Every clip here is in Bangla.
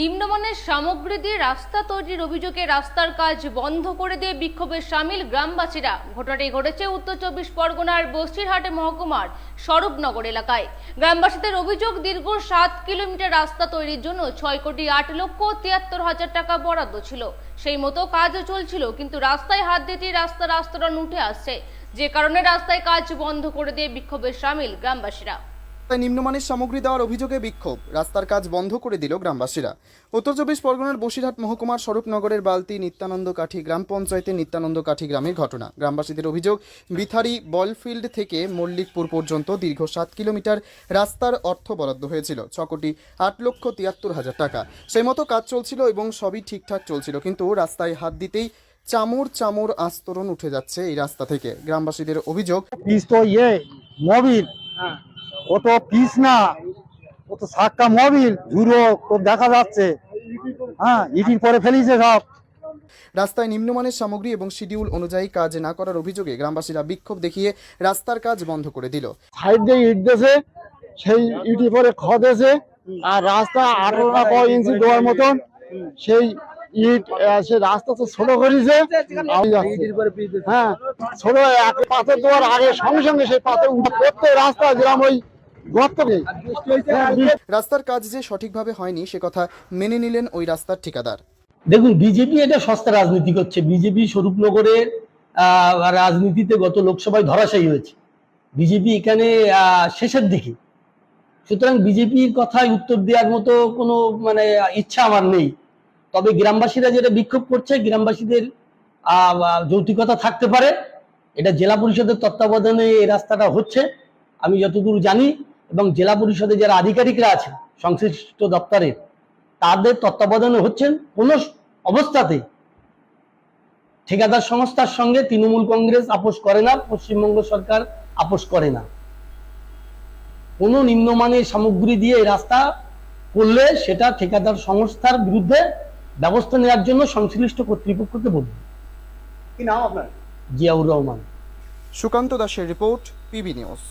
নিম্নমানের সামগ্রী দিয়ে রাস্তা তৈরির অভিযোগে রাস্তার কাজ বন্ধ করে দিয়ে বিক্ষোভে সামিল গ্রামবাসীরা। ঘটনাটি ঘটেছে উত্তর 24 পরগনার বসিরহাট মহকুমার স্বরূপনগর এলাকায়। গ্রামবাসীদের অভিযোগ, দীর্ঘ 7 কিলোমিটার রাস্তা তৈরির জন্য 6,08,73,000 টাকা বরাদ্দ ছিল। সেই মতো কাজও চলছিল, কিন্তু রাস্তায় হাত দিতেই রাস্তার আস্তরণ উঠে আসছে, যে কারণে রাস্তায় কাজ বন্ধ করে দিয়ে বিক্ষোভে সামিল গ্রামবাসীরা। তাই নিম্নমানের সামগ্রী দেওয়ার অভিযোগে বিক্ষোভ, রাস্তার কাজ বন্ধ করে দিল গ্রামবাসীরা। উত্তর 24 পরগনার বসিরহাট মহকুমার স্বরূপনগরের বালতি নিত্যানন্দ কাঠি গ্রাম পঞ্চায়েতের নিত্যানন্দ কাঠি গ্রামের ঘটনা। গ্রামবাসীদের অভিযোগ, বিথারি বলফিল্ড থেকে মল্লিকপুর পর্যন্ত দীর্ঘ 7 কিলোমিটার রাস্তার অর্থ বরাদ্দ হয়েছিল 6,08,73,000 টাকা। সেই মতো কাজ চলছিল এবং সবই ঠিকঠাক চলছিল, কিন্তু রাস্তায় হাত দিতেই চামর আস্তরণ উঠে যাচ্ছে এই রাস্তা থেকে। গ্রামবাসীদের অভিযোগ, মোবিল ও তো পিস না, ও তো সাক্কা মোবিল ঝুরো তো দেখা যাচ্ছে। ইটির পরে ফেলিছে সব। রাস্তায় নিম্নমানের সামগ্রী এবং শিডিউল অনুযায়ী কাজ না করার অভিযোগে গ্রামবাসীরা বিক্ষোভ দেখিয়ে রাস্তার কাজ বন্ধ করে দিল। সাইড দিয়ে ইট দিয়েছে, সেই ইটির পরে খদেছে, আর রাস্তা 18 ইঞ্চি দেওয়ার মতন সেই ইট, সে রাস্তা তো ছোট করেছে। ছোট এক পাথর দেওয়ার আগে সঙ্গে সঙ্গে সেই পাথর করতে রাস্তা যেরকম ওই গর্ত নেই। রাস্তার কাজ যে সঠিকভাবে হয়নি সে কথা মেনে নিলেন ওই রাস্তার ঠিকাদার। দেখুন, বিজেপি এটা সস্তা রাজনীতি করছে। বিজেপি স্বরূপনগরের রাজনীতিতে গত লোকসভায় ধরাশায়ী হয়েছে। বিজেপি এখানে শেষের দিকে, সুতরাং বিজেপির কথায় উত্তর দেওয়ার মতো কোনো ইচ্ছা আমার নেই। তবে গ্রামবাসীরা যেটা বিক্ষোভ করছে, গ্রামবাসীদের যৌক্তিকতা থাকতে পারে। এটা জেলা পরিষদের তত্ত্বাবধানে এই রাস্তাটা হচ্ছে আমি যতদূর জানি, এবং জেলা পরিষদে যারা আধিকারিকরা আছেন সংশ্লিষ্ট দপ্তরের, তাদের তত্ত্বাবধানে হচ্ছেন। কোনো অবস্থাতে ঠিকাদার সংস্থার সঙ্গে তৃণমূল কংগ্রেস আপোষ করে না, পশ্চিমবঙ্গ সরকার আপোষ করে না। কোনো নিম্নমানের সামগ্রী দিয়ে এই রাস্তা করলে সেটা ঠিকাদার সংস্থার বিরুদ্ধে ব্যবস্থা নেওয়ার জন্য সংশ্লিষ্ট কর্তৃপক্ষকে বলবে। কি নাম আপনার? জিয়াউর রহমান। সুকান্ত দাসের রিপোর্ট, পিবি নিউজ।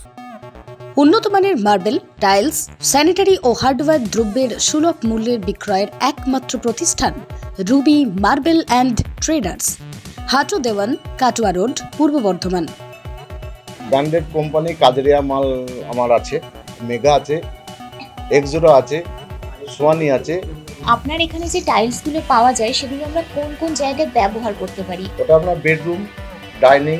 উন্নত মানের মার্বেল, টাইলস, স্যানিটারি ও হার্ডওয়্যার দ্রব্যের সুলভ মূল্যের বিক্রয়ের একমাত্র প্রতিষ্ঠান Ruby marble and traders, Hatu Dewan, Katwa road, Purba Bardhaman. Branded company Kajaria মাল আমার আছে, মেগা আছে, এক্সোরো আছে, সোয়ানি আছে। আপনার এখানে যে টাইলসগুলো পাওয়া যায় সেগুলো আমরা কোন কোন জায়গায় ব্যবহার করতে পারি? ওটা আপনার বেডরুম, ডাইনিং,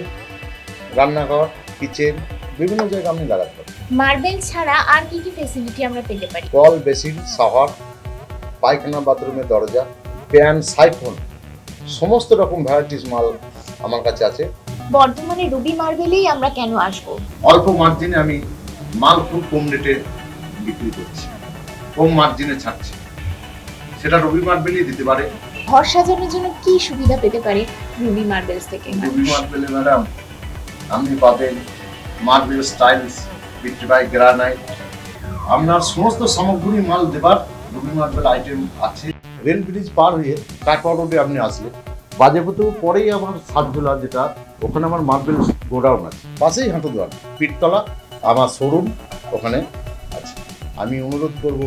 রান্নাঘর, কিচেন, বিভিন্ন জায়গায় আপনি লাগাতে পারেন। মার্বেল ছাড়া আর কি কি ফ্যাসিলিটি আমরা পেতে পারি? কল, বেসিন, শাওয়ার, পায়খানা, বাথরুমের দরজা, প্যান, সাইফোন, সমস্ত রকম ভ্যারাইটিস মাল আমার কাছে আছে। বর্তমানে রুবি মার্বেলেই আমরা কেন আসবো? অল্প মার্জিনে আমি মাল খুব কম রেটে বিক্রি করছি, কম মার্জিনে ছাড়ছি, সেটা রুবি মার্বেলই দিতে পারে। ঘর সাজানোর জন্য কি সুবিধা পেতে পারে রুবি মার্বেলস থেকে? রুবি মার্বেলে ম্যাডাম আপনি পাবেন মার্বেল স্টাইলস, ভিট্রিফাই গ্রানাইট, আপনার সমস্ত সামগ্রী মাল দেবার রুবি মার্বেল আইটেম আছে। রেল ব্রিজ পার হয়ে কাটোয়া রোডে আপনি আসলে বাজেপুর পরেই আমার সাতজোলা, যেটা ওখানে আমার মার্বেল গোডাউন আছে, পাশেই হাঁটু দোয়ান পীরতলা আমার শোরুম ওখানে আছে। আমি অনুরোধ করব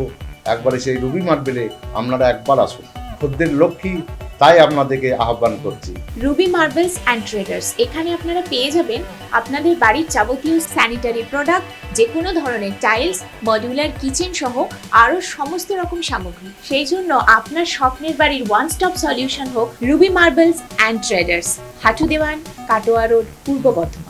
একবারে সেই রুবি মার্বেলে আপনারা একবার আসুন, খদ্দের লক্ষ্মী তাই আপনাদেরকে আহ্বান করছি। রুবি মার্বেলস অ্যান্ড ট্রেডার্স, এখানে আপনারা পেয়ে যাবেন আপনাদের বাড়ির যাবতীয় স্যানিটারি প্রোডাক্ট, যে কোনো ধরনের টাইলস, মডিউলার কিচেন সহ আরও সমস্ত রকম সামগ্রী। সেই জন্য আপনার স্বপ্নের বাড়ির ওয়ান স্টপ সলিউশন হোক Ruby marbles and traders, Hatu Dewan, Katwa road, Purba Bardhaman.